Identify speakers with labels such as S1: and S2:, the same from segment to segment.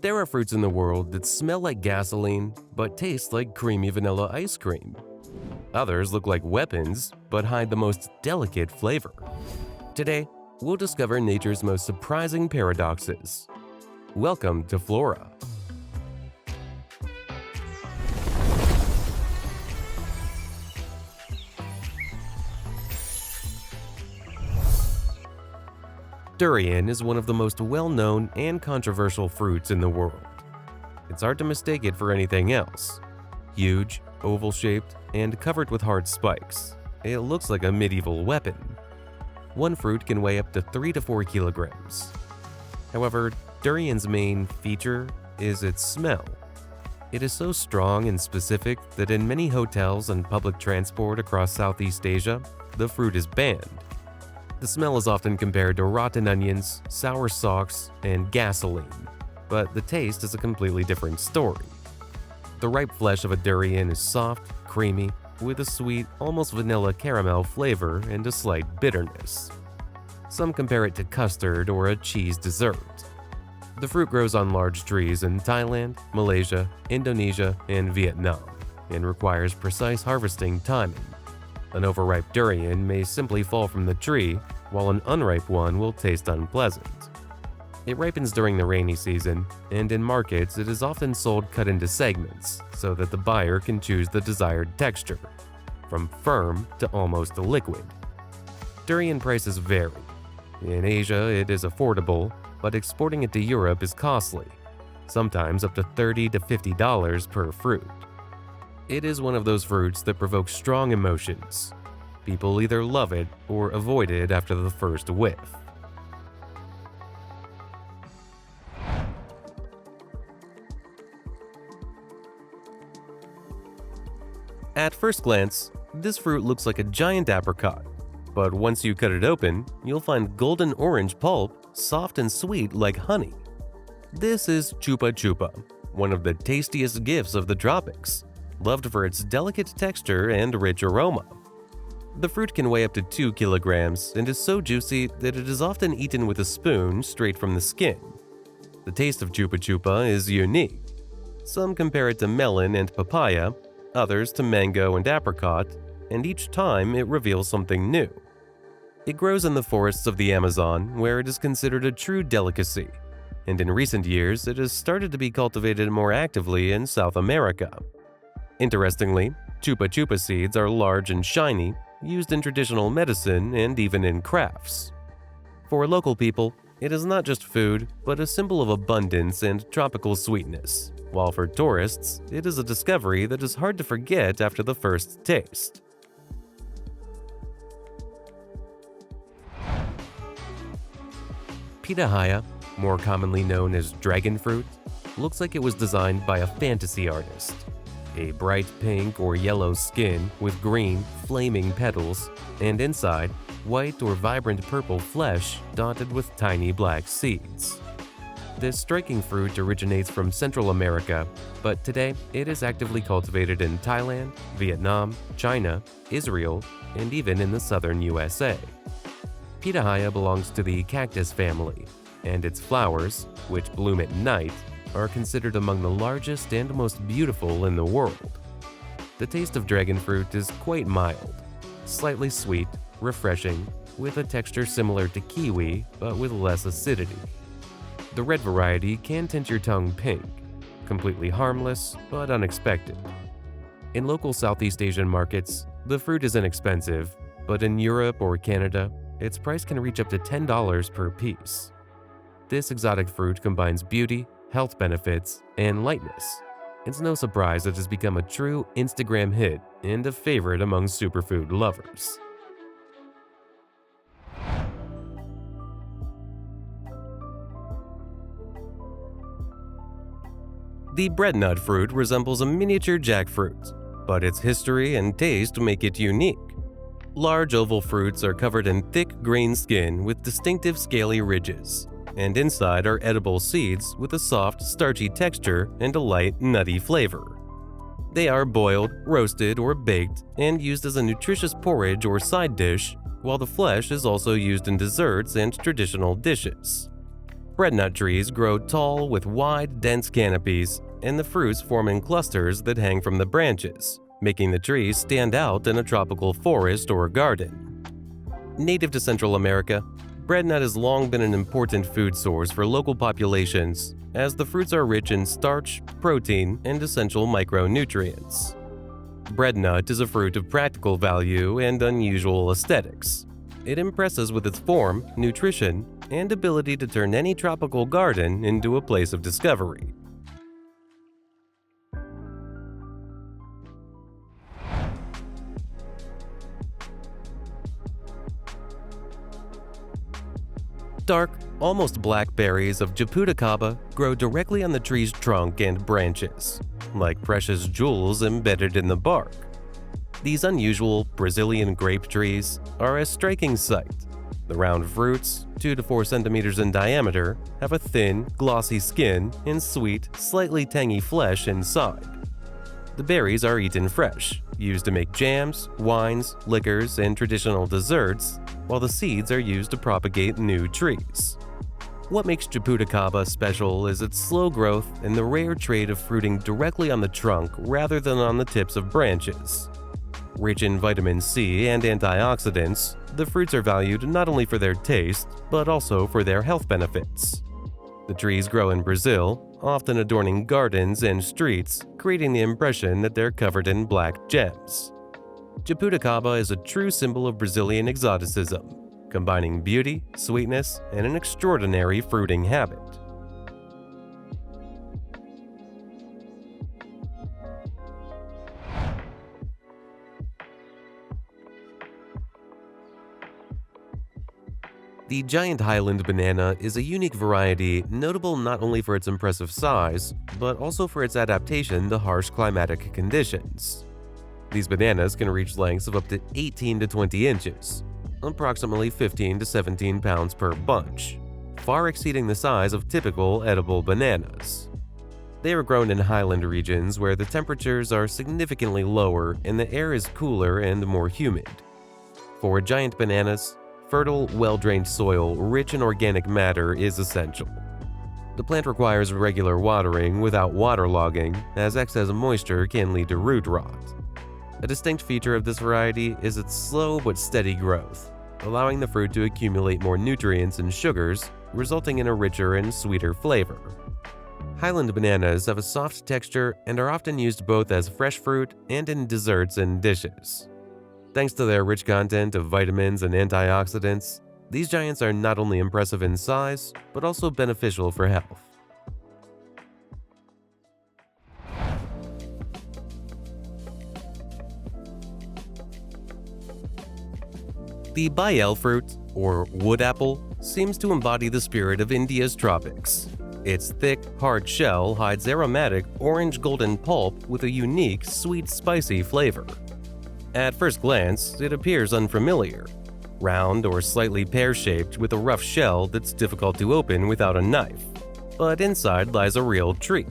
S1: There are fruits in the world that smell like gasoline but taste like creamy vanilla ice cream. Others look like weapons but hide the most delicate flavor. Today, we'll discover nature's most surprising paradoxes. Welcome to Flora. Durian is one of the most well-known and controversial fruits in the world. It's hard to mistake it for anything else. Huge, oval-shaped, and covered with hard spikes, it looks like a medieval weapon. One fruit can weigh up to 3 to 4 kilograms. However, durian's main feature is its smell. It is so strong and specific that in many hotels and public transport across Southeast Asia, the fruit is banned. The smell is often compared to rotten onions, sour socks, and gasoline, but the taste is a completely different story. The ripe flesh of a durian is soft, creamy, with a sweet, almost vanilla caramel flavor and a slight bitterness. Some compare it to custard or a cheese dessert. The fruit grows on large trees in Thailand, Malaysia, Indonesia, and Vietnam, and requires precise harvesting timing. An overripe durian may simply fall from the tree, while an unripe one will taste unpleasant. It ripens during the rainy season, and in markets it is often sold cut into segments so that the buyer can choose the desired texture, from firm to almost liquid. Durian prices vary. In Asia it is affordable, but exporting it to Europe is costly, sometimes up to $30 to $50 per fruit. It is one of those fruits that provoke strong emotions. People either love it or avoid it after the first whiff. At first glance, this fruit looks like a giant apricot, but once you cut it open, you'll find golden orange pulp, soft and sweet like honey. This is chupa, one of the tastiest gifts of the tropics, loved for its delicate texture and rich aroma. The fruit can weigh up to 2 kilograms and is so juicy that it is often eaten with a spoon straight from the skin. The taste of chupa is unique. Some compare it to melon and papaya, others to mango and apricot, and each time it reveals something new. It grows in the forests of the Amazon, where it is considered a true delicacy, and in recent years it has started to be cultivated more actively in South America. Interestingly, chupa seeds are large and shiny, used in traditional medicine and even in crafts. For local people, it is not just food, but a symbol of abundance and tropical sweetness, while for tourists, it is a discovery that is hard to forget after the first taste. Pitahaya, more commonly known as dragon fruit, looks like it was designed by a fantasy artist. A bright pink or yellow skin with green, flaming petals, and inside, white or vibrant purple flesh dotted with tiny black seeds. This striking fruit originates from Central America, but today it is actively cultivated in Thailand, Vietnam, China, Israel, and even in the southern USA. Pitahaya belongs to the cactus family, and its flowers, which bloom at night, are considered among the largest and most beautiful in the world. The taste of dragon fruit is quite mild, slightly sweet, refreshing, with a texture similar to kiwi but with less acidity. The red variety can tint your tongue pink, completely harmless but unexpected. In local Southeast Asian markets, the fruit is inexpensive, but in Europe or Canada, its price can reach up to $10 per piece. This exotic fruit combines beauty, health benefits, and lightness. It's no surprise it has become a true Instagram hit and a favorite among superfood lovers. The breadnut fruit resembles a miniature jackfruit, but its history and taste make it unique. Large oval fruits are covered in thick green skin with distinctive scaly ridges, and inside are edible seeds with a soft, starchy texture and a light, nutty flavor. They are boiled, roasted, or baked and used as a nutritious porridge or side dish, while the flesh is also used in desserts and traditional dishes. Breadnut trees grow tall with wide, dense canopies, and the fruits form in clusters that hang from the branches, making the trees stand out in a tropical forest or garden. Native to Central America, breadnut has long been an important food source for local populations, as the fruits are rich in starch, protein, and essential micronutrients. Breadnut is a fruit of practical value and unusual aesthetics. It impresses with its form, nutrition, and ability to turn any tropical garden into a place of discovery. Dark, almost black berries of jabuticaba grow directly on the tree's trunk and branches, like precious jewels embedded in the bark. These unusual Brazilian grape trees are a striking sight. The round fruits, 2 to 4 centimeters in diameter, have a thin, glossy skin and sweet, slightly tangy flesh inside. The berries are eaten fresh, used to make jams, wines, liquors, and traditional desserts, while the seeds are used to propagate new trees. What makes jabuticaba special is its slow growth and the rare trait of fruiting directly on the trunk rather than on the tips of branches. Rich in vitamin C and antioxidants, the fruits are valued not only for their taste, but also for their health benefits. The trees grow in Brazil, often adorning gardens and streets, creating the impression that they're covered in black gems. Jabuticaba is a true symbol of Brazilian exoticism, combining beauty, sweetness, and an extraordinary fruiting habit. The giant highland banana is a unique variety notable not only for its impressive size, but also for its adaptation to harsh climatic conditions. These bananas can reach lengths of up to 18 to 20 inches, approximately 15 to 17 pounds per bunch, far exceeding the size of typical edible bananas. They are grown in highland regions where the temperatures are significantly lower and the air is cooler and more humid. For giant bananas, fertile, well-drained soil rich in organic matter is essential. The plant requires regular watering without waterlogging, as excess moisture can lead to root rot. A distinct feature of this variety is its slow but steady growth, allowing the fruit to accumulate more nutrients and sugars, resulting in a richer and sweeter flavor. Highland bananas have a soft texture and are often used both as fresh fruit and in desserts and dishes. Thanks to their rich content of vitamins and antioxidants, these giants are not only impressive in size, but also beneficial for health. The bael fruit, or wood apple, seems to embody the spirit of India's tropics. Its thick, hard shell hides aromatic orange-golden pulp with a unique, sweet, spicy flavor. At first glance, it appears unfamiliar. Round or slightly pear-shaped with a rough shell that's difficult to open without a knife. But inside lies a real treat.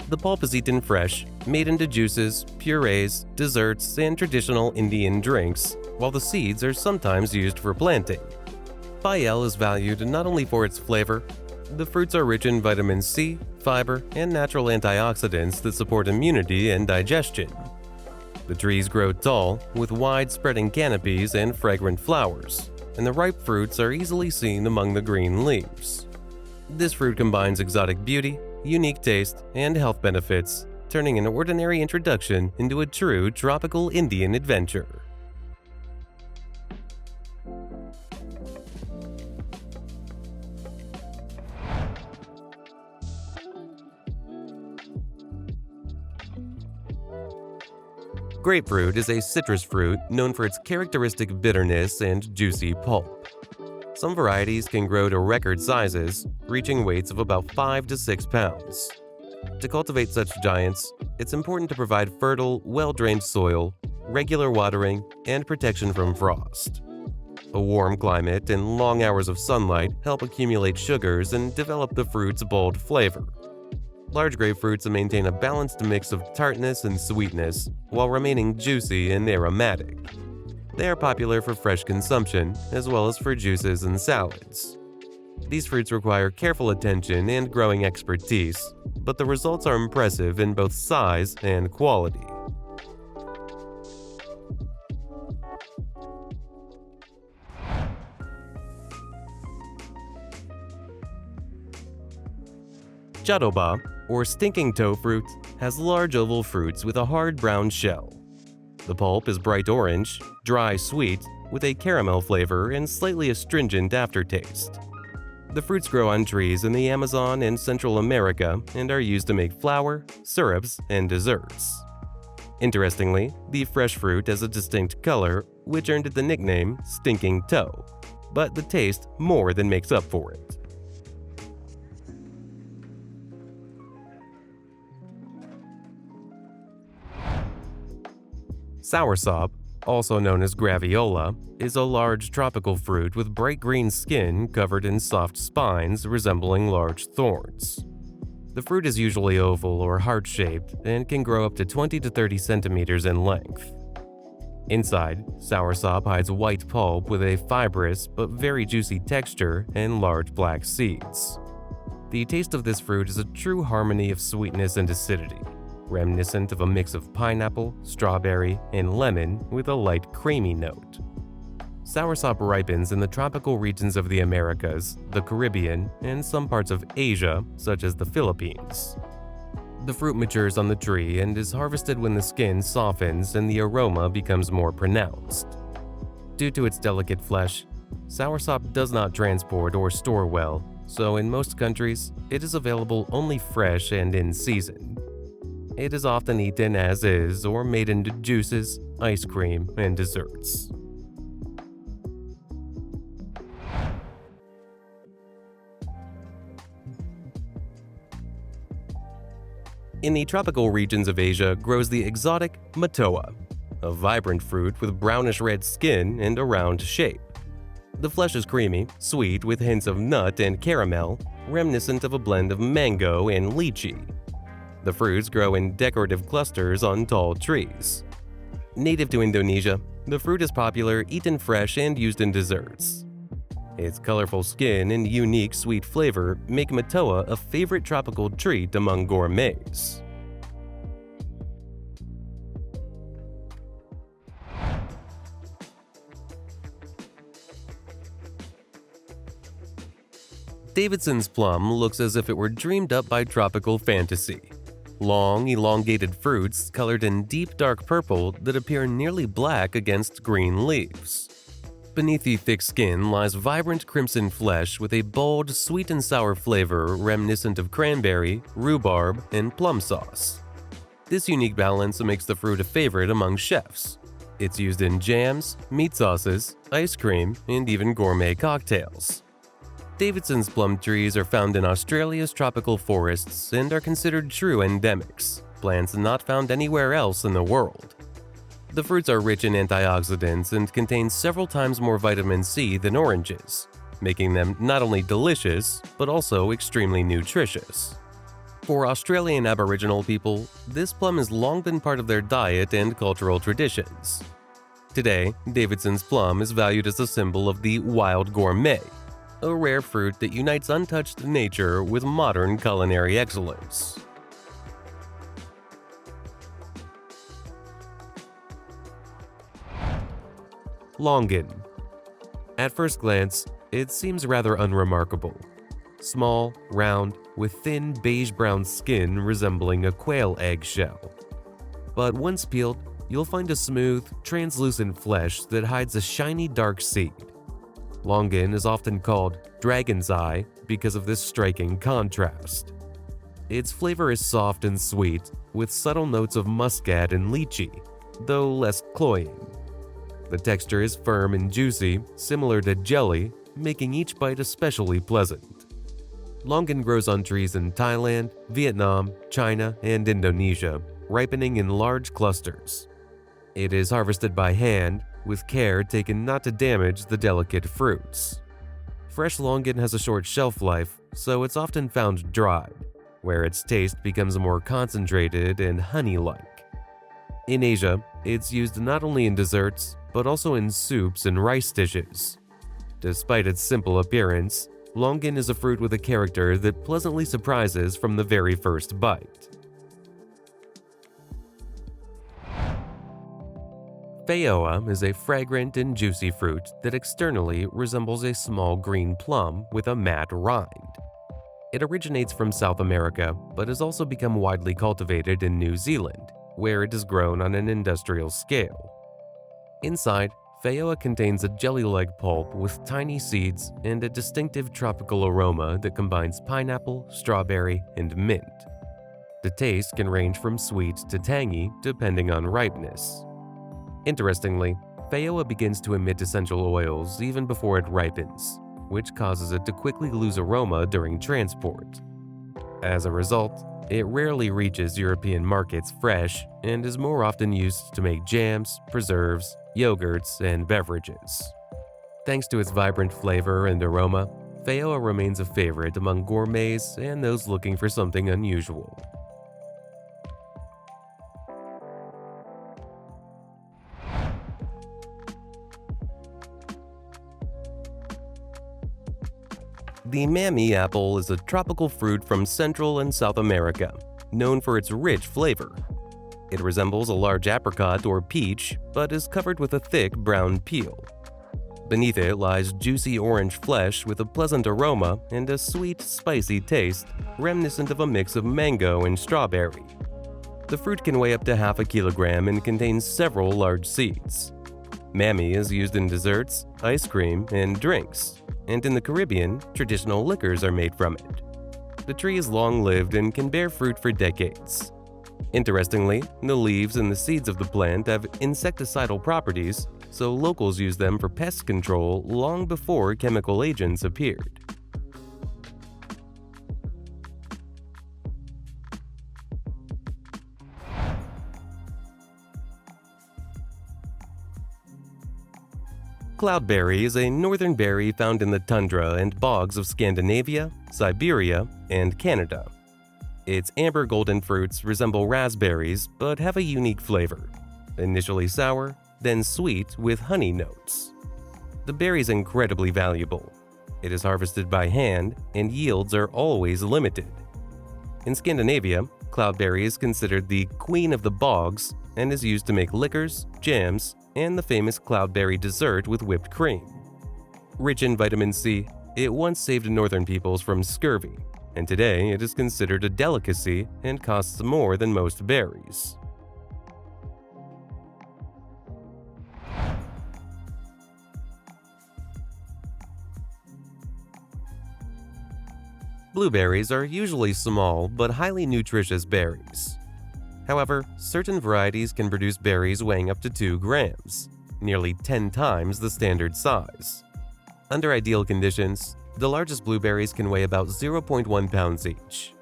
S1: The pulp is eaten fresh, made into juices, purees, desserts, and traditional Indian drinks, while the seeds are sometimes used for planting. Bael is valued not only for its flavor. The fruits are rich in vitamin C, fiber, and natural antioxidants that support immunity and digestion. The trees grow tall, with wide-spreading canopies and fragrant flowers, and the ripe fruits are easily seen among the green leaves. This fruit combines exotic beauty, unique taste, and health benefits, turning an ordinary introduction into a true tropical Indian adventure. Grapefruit is a citrus fruit known for its characteristic bitterness and juicy pulp. Some varieties can grow to record sizes, reaching weights of about 5 to 6 pounds. To cultivate such giants, it's important to provide fertile, well-drained soil, regular watering, and protection from frost. A warm climate and long hours of sunlight help accumulate sugars and develop the fruit's bold flavor. Large grapefruits maintain a balanced mix of tartness and sweetness while remaining juicy and aromatic. They are popular for fresh consumption as well as for juices and salads. These fruits require careful attention and growing expertise, but the results are impressive in both size and quality. Jatobá, or stinking toe fruit, has large oval fruits with a hard brown shell. The pulp is bright orange, dry sweet, with a caramel flavor and slightly astringent aftertaste. The fruits grow on trees in the Amazon and Central America and are used to make flour, syrups, and desserts. Interestingly, the fresh fruit has a distinct color, which earned it the nickname stinking toe, but the taste more than makes up for it. Soursop, also known as graviola, is a large tropical fruit with bright green skin covered in soft spines resembling large thorns. The fruit is usually oval or heart-shaped and can grow up to 20 to 30 centimeters in length. Inside, soursop hides white pulp with a fibrous but very juicy texture and large black seeds. The taste of this fruit is a true harmony of sweetness and acidity, reminiscent of a mix of pineapple, strawberry, and lemon with a light creamy note. Soursop ripens in the tropical regions of the Americas, the Caribbean, and some parts of Asia, such as the Philippines. The fruit matures on the tree and is harvested when the skin softens and the aroma becomes more pronounced. Due to its delicate flesh, soursop does not transport or store well, so in most countries, it is available only fresh and in season. It is often eaten as is or made into juices, ice cream, and desserts. In the tropical regions of Asia grows the exotic matoa, a vibrant fruit with brownish-red skin and a round shape. The flesh is creamy, sweet with hints of nut and caramel, reminiscent of a blend of mango and lychee. The fruits grow in decorative clusters on tall trees. Native to Indonesia, the fruit is popular eaten fresh and used in desserts. Its colorful skin and unique sweet flavor make matoa a favorite tropical treat among gourmets. Davidson's plum looks as if it were dreamed up by tropical fantasy. Long, elongated fruits colored in deep dark purple that appear nearly black against green leaves. Beneath the thick skin lies vibrant crimson flesh with a bold, sweet and sour flavor reminiscent of cranberry, rhubarb, and plum sauce. This unique balance makes the fruit a favorite among chefs. It's used in jams, meat sauces, ice cream, and even gourmet cocktails. Davidson's plum trees are found in Australia's tropical forests and are considered true endemics, plants not found anywhere else in the world. The fruits are rich in antioxidants and contain several times more vitamin C than oranges, making them not only delicious, but also extremely nutritious. For Australian Aboriginal people, this plum has long been part of their diet and cultural traditions. Today, Davidson's plum is valued as a symbol of the wild gourmet, a rare fruit that unites untouched nature with modern culinary excellence. Longan. At first glance, it seems rather unremarkable. Small, round, with thin beige-brown skin resembling a quail egg shell. But once peeled, you'll find a smooth, translucent flesh that hides a shiny dark seed. Longan is often called dragon's eye because of this striking contrast. Its flavor is soft and sweet, with subtle notes of muscat and lychee, though less cloying. The texture is firm and juicy, similar to jelly, making each bite especially pleasant. Longan grows on trees in Thailand, Vietnam, China, and Indonesia, ripening in large clusters. It is harvested by hand, with care taken not to damage the delicate fruits. Fresh longan has a short shelf life, so it's often found dried, where its taste becomes more concentrated and honey-like. In Asia, it's used not only in desserts, but also in soups and rice dishes. Despite its simple appearance, longan is a fruit with a character that pleasantly surprises from the very first bite. Feijoa is a fragrant and juicy fruit that externally resembles a small green plum with a matte rind. It originates from South America, but has also become widely cultivated in New Zealand, where it is grown on an industrial scale. Inside, Feijoa contains a jelly-like pulp with tiny seeds and a distinctive tropical aroma that combines pineapple, strawberry, and mint. The taste can range from sweet to tangy depending on ripeness. Interestingly, Feijoa begins to emit essential oils even before it ripens, which causes it to quickly lose aroma during transport. As a result, it rarely reaches European markets fresh and is more often used to make jams, preserves, yogurts, and beverages. Thanks to its vibrant flavor and aroma, Feijoa remains a favorite among gourmets and those looking for something unusual. The mammee apple is a tropical fruit from Central and South America, known for its rich flavor. It resembles a large apricot or peach, but is covered with a thick brown peel. Beneath it lies juicy orange flesh with a pleasant aroma and a sweet, spicy taste, reminiscent of a mix of mango and strawberry. The fruit can weigh up to half a kilogram and contains several large seeds. Mammee is used in desserts, ice cream, and drinks, and in the Caribbean, traditional liquors are made from it. The tree is long-lived and can bear fruit for decades. Interestingly, the leaves and the seeds of the plant have insecticidal properties, so locals use them for pest control long before chemical agents appeared. Cloudberry is a northern berry found in the tundra and bogs of Scandinavia, Siberia, and Canada. Its amber golden fruits resemble raspberries but have a unique flavor, initially sour, then sweet with honey notes. The berry is incredibly valuable. It is harvested by hand and yields are always limited. In Scandinavia, cloudberry is considered the queen of the bogs and is used to make liquors, jams, and the famous cloudberry dessert with whipped cream. Rich in vitamin C, it once saved northern peoples from scurvy, and today it is considered a delicacy and costs more than most berries. Blueberries are usually small but highly nutritious berries. However, certain varieties can produce berries weighing up to 2 grams, nearly 10 times the standard size. Under ideal conditions, the largest blueberries can weigh about 0.1 pounds each.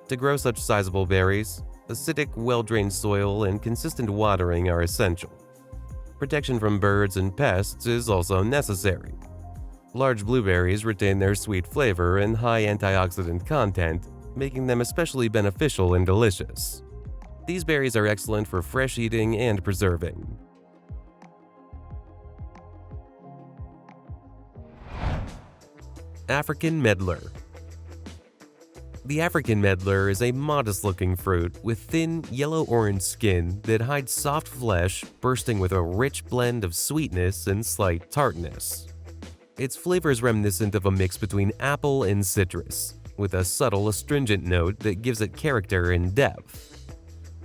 S1: To grow such sizable berries, acidic, well-drained soil and consistent watering are essential. Protection from birds and pests is also necessary. Large blueberries retain their sweet flavor and high antioxidant content, making them especially beneficial and delicious. These berries are excellent for fresh eating and preserving. African medlar. The African medlar is a modest-looking fruit with thin, yellow-orange skin that hides soft flesh bursting with a rich blend of sweetness and slight tartness. Its flavor is reminiscent of a mix between apple and citrus, with a subtle astringent note that gives it character and depth.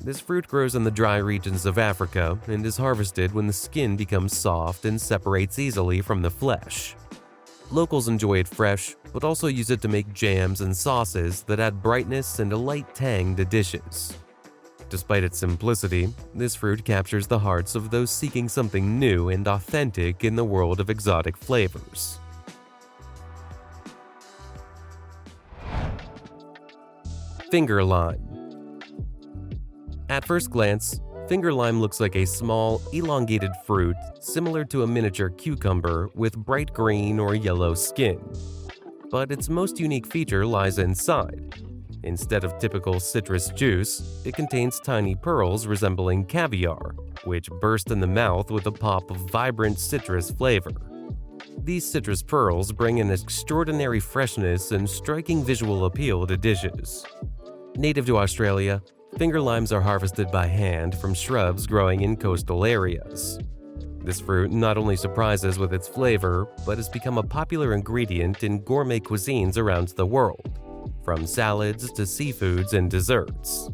S1: This fruit grows in the dry regions of Africa and is harvested when the skin becomes soft and separates easily from the flesh. Locals enjoy it fresh, but also use it to make jams and sauces that add brightness and a light tang to dishes. Despite its simplicity, this fruit captures the hearts of those seeking something new and authentic in the world of exotic flavors. Finger lime. At first glance, finger lime looks like a small, elongated fruit similar to a miniature cucumber with bright green or yellow skin. But its most unique feature lies inside. Instead of typical citrus juice, it contains tiny pearls resembling caviar, which burst in the mouth with a pop of vibrant citrus flavor. These citrus pearls bring an extraordinary freshness and striking visual appeal to dishes. Native to Australia, finger limes are harvested by hand from shrubs growing in coastal areas. This fruit not only surprises with its flavor, but has become a popular ingredient in gourmet cuisines around the world, from salads to seafoods and desserts.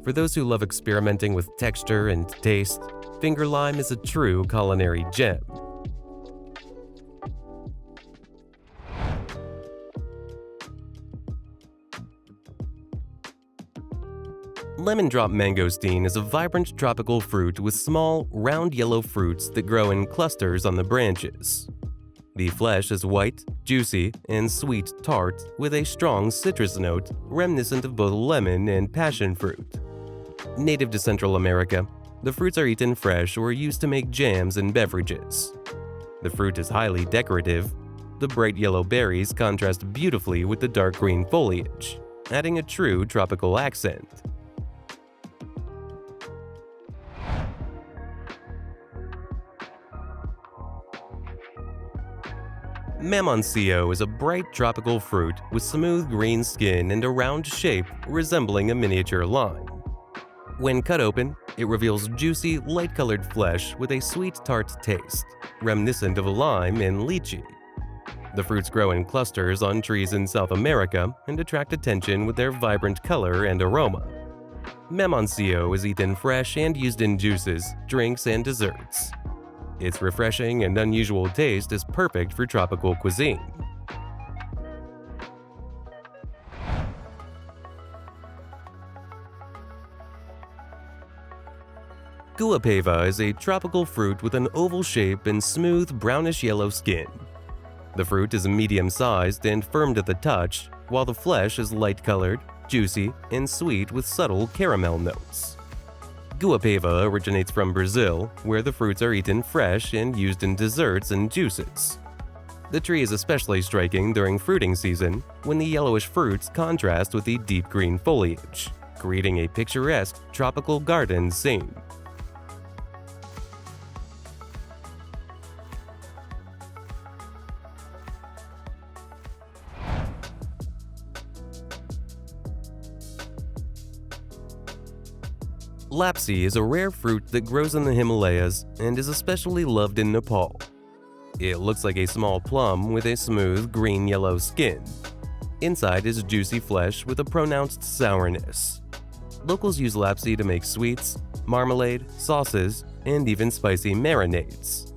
S1: For those who love experimenting with texture and taste, finger lime is a true culinary gem. Lemon drop mangosteen is a vibrant tropical fruit with small, round yellow fruits that grow in clusters on the branches. The flesh is white, juicy, and sweet tart with a strong citrus note reminiscent of both lemon and passion fruit. Native to Central America, the fruits are eaten fresh or used to make jams and beverages. The fruit is highly decorative. The bright yellow berries contrast beautifully with the dark green foliage, adding a true tropical accent. Mamoncillo is a bright tropical fruit with smooth green skin and a round shape resembling a miniature lime. When cut open, it reveals juicy, light-colored flesh with a sweet tart taste, reminiscent of a lime and lychee. The fruits grow in clusters on trees in South America and attract attention with their vibrant color and aroma. Mamoncillo is eaten fresh and used in juices, drinks, and desserts. Its refreshing and unusual taste is perfect for tropical cuisine. Guayaba is a tropical fruit with an oval shape and smooth brownish-yellow skin. The fruit is medium-sized and firm to the touch, while the flesh is light-colored, juicy, and sweet with subtle caramel notes. Guayaba originates from Brazil, where the fruits are eaten fresh and used in desserts and juices. The tree is especially striking during fruiting season, when the yellowish fruits contrast with the deep green foliage, creating a picturesque tropical garden scene. Lapsi is a rare fruit that grows in the Himalayas and is especially loved in Nepal. It looks like a small plum with a smooth green-yellow skin. Inside is juicy flesh with a pronounced sourness. Locals use lapsi to make sweets, marmalade, sauces, and even spicy marinades.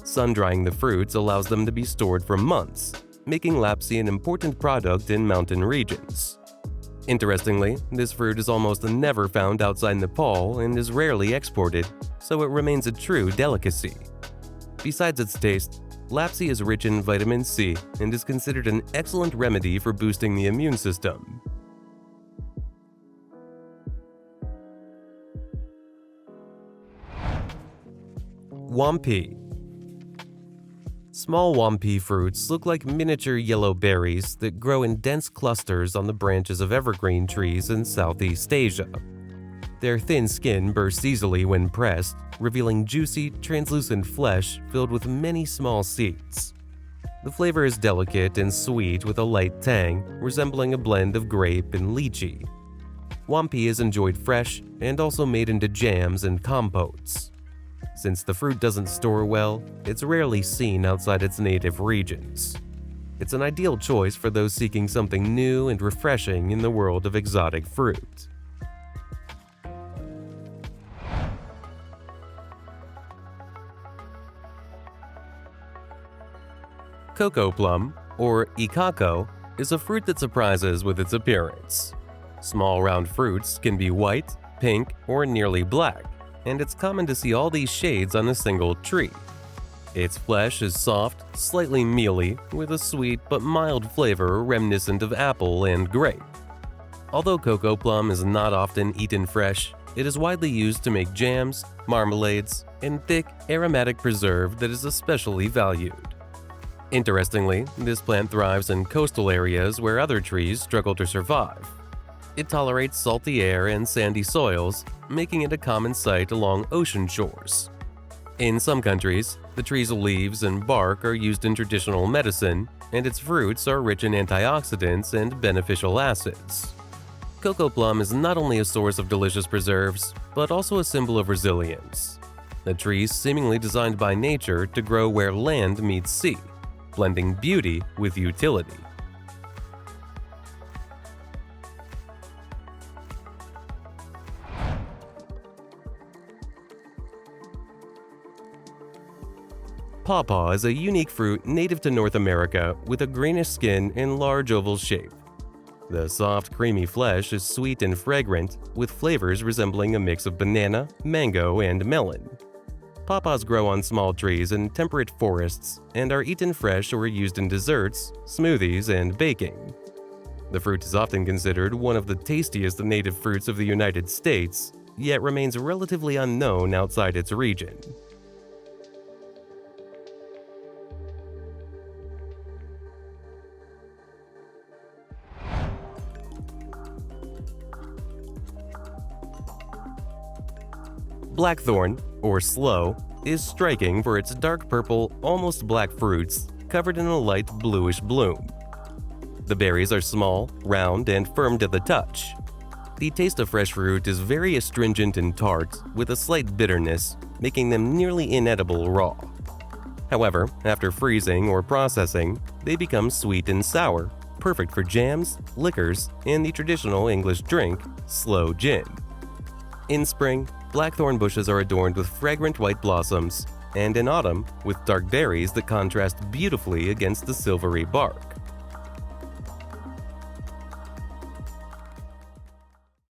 S1: Sun-drying the fruits allows them to be stored for months, making lapsi an important product in mountain regions. Interestingly, this fruit is almost never found outside Nepal and is rarely exported, so it remains a true delicacy. Besides its taste, lapsi is rich in vitamin C and is considered an excellent remedy for boosting the immune system. Wampee. Small wampee fruits look like miniature yellow berries that grow in dense clusters on the branches of evergreen trees in Southeast Asia. Their thin skin bursts easily when pressed, revealing juicy, translucent flesh filled with many small seeds. The flavor is delicate and sweet with a light tang, resembling a blend of grape and lychee. Wampee is enjoyed fresh and also made into jams and compotes. Since the fruit doesn't store well, it's rarely seen outside its native regions. It's an ideal choice for those seeking something new and refreshing in the world of exotic fruit. Cocoplum, or ikako, is a fruit that surprises with its appearance. Small round fruits can be white, pink, or nearly black, and it's common to see all these shades on a single tree. Its flesh is soft, slightly mealy, with a sweet but mild flavor reminiscent of apple and grape. Although cocoplum is not often eaten fresh, it is widely used to make jams, marmalades, and thick, aromatic preserve that is especially valued. Interestingly, this plant thrives in coastal areas where other trees struggle to survive. It tolerates salty air and sandy soils, making it a common sight along ocean shores. In some countries, the tree's leaves and bark are used in traditional medicine, and its fruits are rich in antioxidants and beneficial acids. Cocoplum is not only a source of delicious preserves, but also a symbol of resilience. A tree seemingly designed by nature to grow where land meets sea, blending beauty with utility. Pawpaw is a unique fruit native to North America with a greenish skin and large oval shape. The soft, creamy flesh is sweet and fragrant, with flavors resembling a mix of banana, mango, and melon. Pawpaws grow on small trees in temperate forests and are eaten fresh or used in desserts, smoothies, and baking. The fruit is often considered one of the tastiest native fruits of the United States, yet remains relatively unknown outside its region. Blackthorn, or sloe, is striking for its dark purple, almost black fruits covered in a light bluish bloom. The berries are small, round, and firm to the touch. The taste of fresh fruit is very astringent and tart, with a slight bitterness, making them nearly inedible raw. However, after freezing or processing, they become sweet and sour, perfect for jams, liquors, and the traditional English drink, sloe gin. In spring, blackthorn bushes are adorned with fragrant white blossoms, and in autumn, with dark berries that contrast beautifully against the silvery bark.